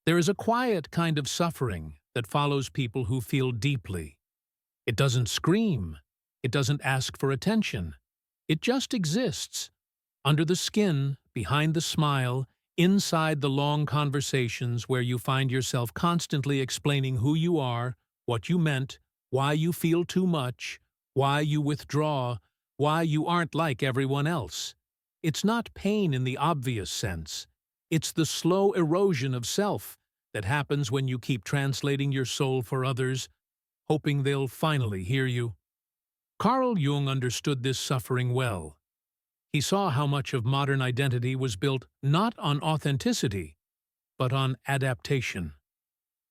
There is a quiet kind of suffering that follows people who feel deeply. It doesn't scream. It doesn't ask for attention. It just exists, under the skin, behind the smile, inside the long conversations where you find yourself constantly explaining who you are, what you meant, why you feel too much, why you withdraw, why you aren't like everyone else. It's not pain in the obvious sense. It's the slow erosion of self that happens when you keep translating your soul for others, hoping they'll finally hear you. Carl Jung understood this suffering well. He saw how much of modern identity was built not on authenticity, but on adaptation.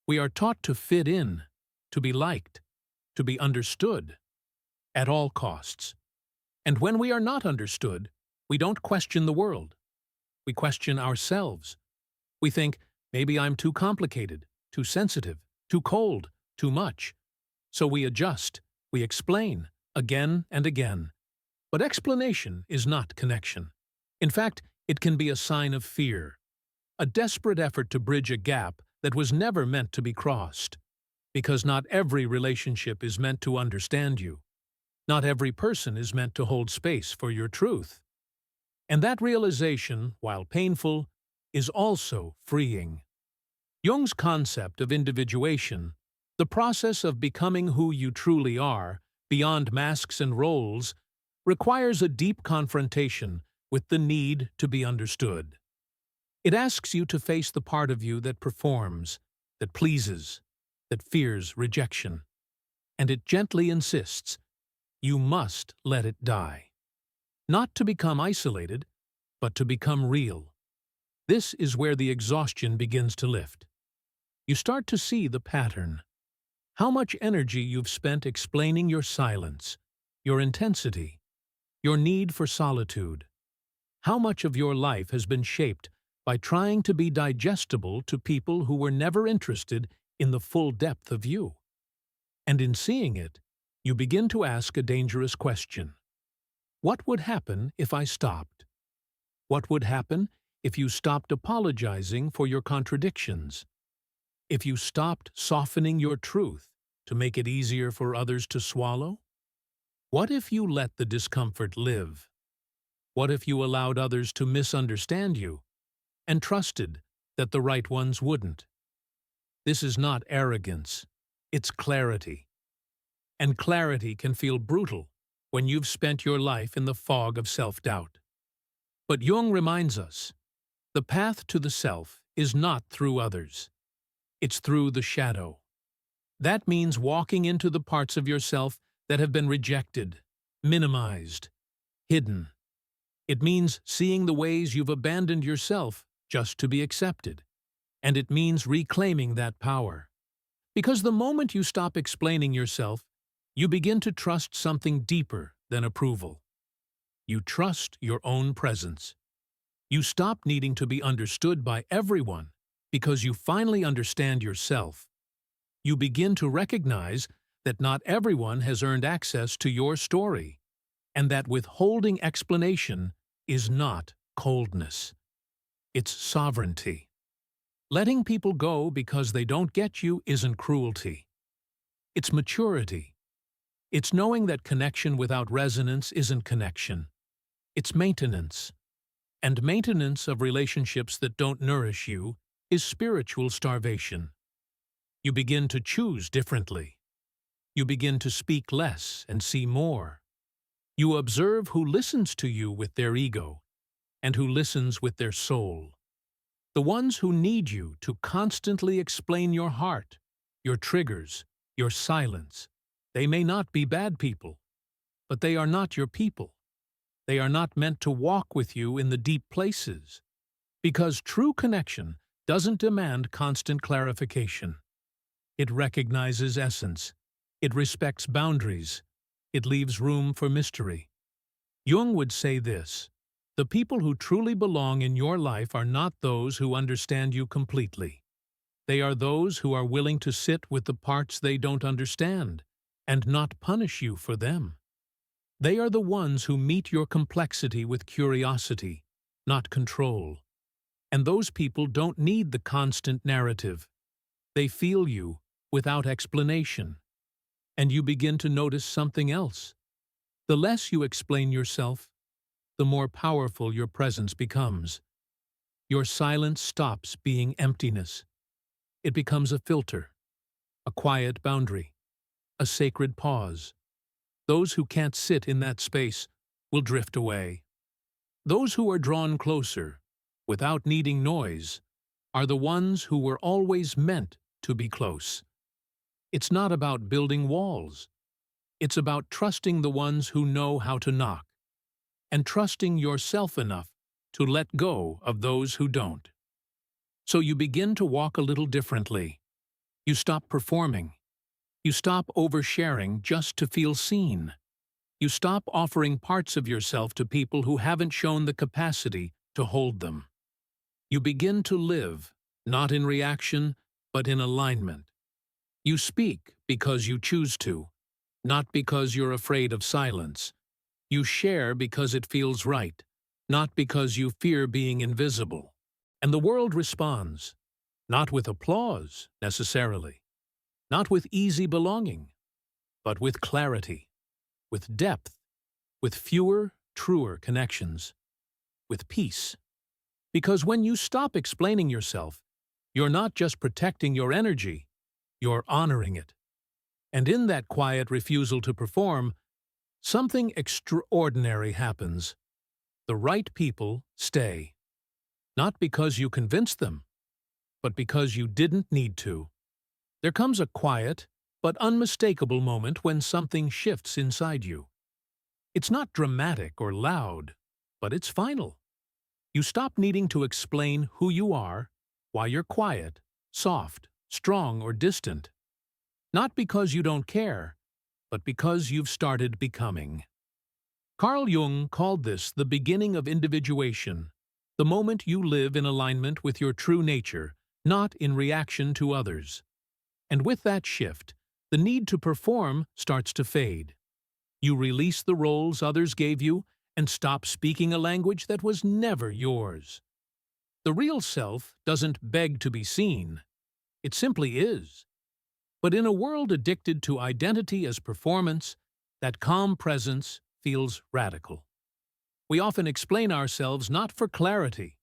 We are taught to fit in, to be liked, to be understood, at all costs. And when we are not understood, we don't question the world. We question ourselves. We think, maybe I'm too complicated, too sensitive, too cold, too much. So we adjust, we explain, again and again. But explanation is not connection. In fact, it can be a sign of fear, a desperate effort to bridge a gap that was never meant to be crossed. Because not every relationship is meant to understand you. Not every person is meant to hold space for your truth. And that realization, while painful, is also freeing. Jung's concept of individuation, the process of becoming who you truly are, beyond masks and roles, requires a deep confrontation with the need to be understood. It asks you to face the part of you that performs, that pleases, that fears rejection. And it gently insists, you must let it die. Not to become isolated, but to become real. This is where the exhaustion begins to lift. You start to see the pattern. How much energy you've spent explaining your silence, your intensity, your need for solitude. How much of your life has been shaped by trying to be digestible to people who were never interested in the full depth of you. And in seeing it, you begin to ask a dangerous question. What would happen if I stopped? What would happen if you stopped apologizing for your contradictions? If you stopped softening your truth to make it easier for others to swallow? What if you let the discomfort live? What if you allowed others to misunderstand you and trusted that the right ones wouldn't? This is not arrogance, it's clarity. And clarity can feel brutal when you've spent your life in the fog of self-doubt. But Jung reminds us, the path to the self is not through others. It's through the shadow. That means walking into the parts of yourself that have been rejected, minimized, hidden. It means seeing the ways you've abandoned yourself just to be accepted. And it means reclaiming that power. Because the moment you stop explaining yourself, you begin to trust something deeper than approval. You trust your own presence. You stop needing to be understood by everyone because you finally understand yourself. You begin to recognize that not everyone has earned access to your story, and that withholding explanation is not coldness. It's sovereignty. Letting people go because they don't get you isn't cruelty. It's maturity. It's knowing that connection without resonance isn't connection. It's maintenance. And maintenance of relationships that don't nourish you is spiritual starvation. You begin to choose differently. You begin to speak less and see more. You observe who listens to you with their ego and who listens with their soul. The ones who need you to constantly explain your heart, your triggers, your silence. They may not be bad people, but they are not your people. They are not meant to walk with you in the deep places. Because true connection doesn't demand constant clarification. It recognizes essence. It respects boundaries. It leaves room for mystery. Jung would say this, the people who truly belong in your life are not those who understand you completely. They are those who are willing to sit with the parts they don't understand and not punish you for them. They are the ones who meet your complexity with curiosity, not control. And those people don't need the constant narrative. They feel you without explanation. And you begin to notice something else. The less you explain yourself, the more powerful your presence becomes. Your silence stops being emptiness. It becomes a filter, a quiet boundary, a sacred pause. Those who can't sit in that space will drift away. Those who are drawn closer, without needing noise, are the ones who were always meant to be close. It's not about building walls. It's about trusting the ones who know how to knock, and trusting yourself enough to let go of those who don't. So you begin to walk a little differently. You stop performing. You stop oversharing just to feel seen. You stop offering parts of yourself to people who haven't shown the capacity to hold them. You begin to live, not in reaction, but in alignment. You speak because you choose to, not because you're afraid of silence. You share because it feels right, not because you fear being invisible. And the world responds, not with applause, necessarily, not with easy belonging, but with clarity, with depth, with fewer, truer connections, with peace. Because when you stop explaining yourself, you're not just protecting your energy, you're honoring it. And in that quiet refusal to perform, something extraordinary happens. The right people stay. Not because you convinced them, but because you didn't need to. There comes a quiet, but unmistakable moment when something shifts inside you. It's not dramatic or loud, but it's final. You stop needing to explain who you are, why you're quiet, soft, strong, or distant. Not because you don't care, but because you've started becoming. Carl Jung called this the beginning of individuation, the moment you live in alignment with your true nature, not in reaction to others. And with that shift, the need to perform starts to fade. You release the roles others gave you and stop speaking a language that was never yours. The real self doesn't beg to be seen. It simply is. But in a world addicted to identity as performance, that calm presence feels radical. We often explain ourselves not for clarity,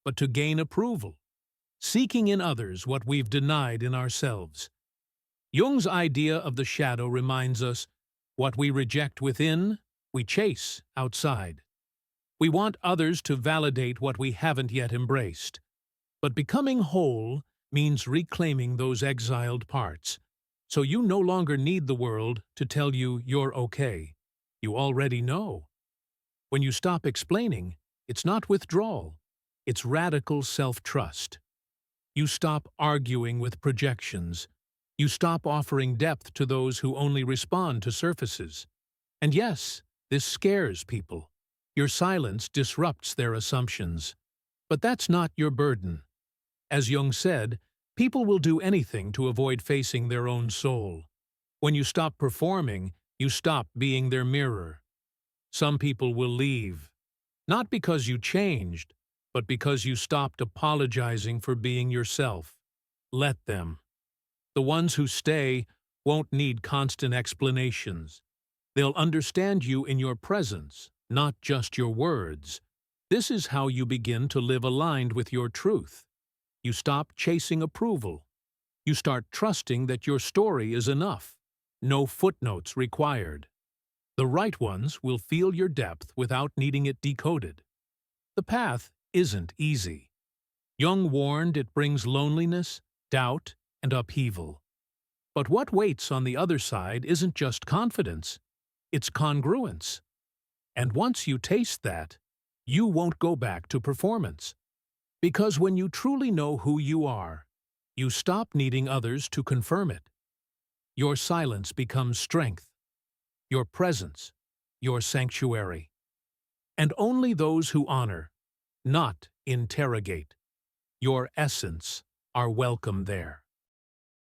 but to gain approval, seeking in others what we've denied in ourselves. Jung's idea of the shadow reminds us, what we reject within, we chase outside. We want others to validate what we haven't yet embraced. But becoming whole means reclaiming those exiled parts. So you no longer need the world to tell you you're okay. You already know. When you stop explaining, it's not withdrawal. It's radical self-trust. You stop arguing with projections. You stop offering depth to those who only respond to surfaces. And yes, this scares people. Your silence disrupts their assumptions. But that's not your burden. As Jung said, people will do anything to avoid facing their own soul. When you stop performing, you stop being their mirror. Some people will leave, not because you changed, but because you stopped apologizing for being yourself. Let them. The ones who stay won't need constant explanations. They'll understand you in your presence, not just your words. This is how you begin to live aligned with your truth. You stop chasing approval. You start trusting that your story is enough. No footnotes required. The right ones will feel your depth without needing it decoded. The path isn't easy. Jung warned it brings loneliness, doubt, and upheaval. But what waits on the other side isn't just confidence, it's congruence. And once you taste that, you won't go back to performance. Because when you truly know who you are, you stop needing others to confirm it. Your silence becomes strength, your presence, your sanctuary. And only those who honor, not interrogate, your essence are welcome there.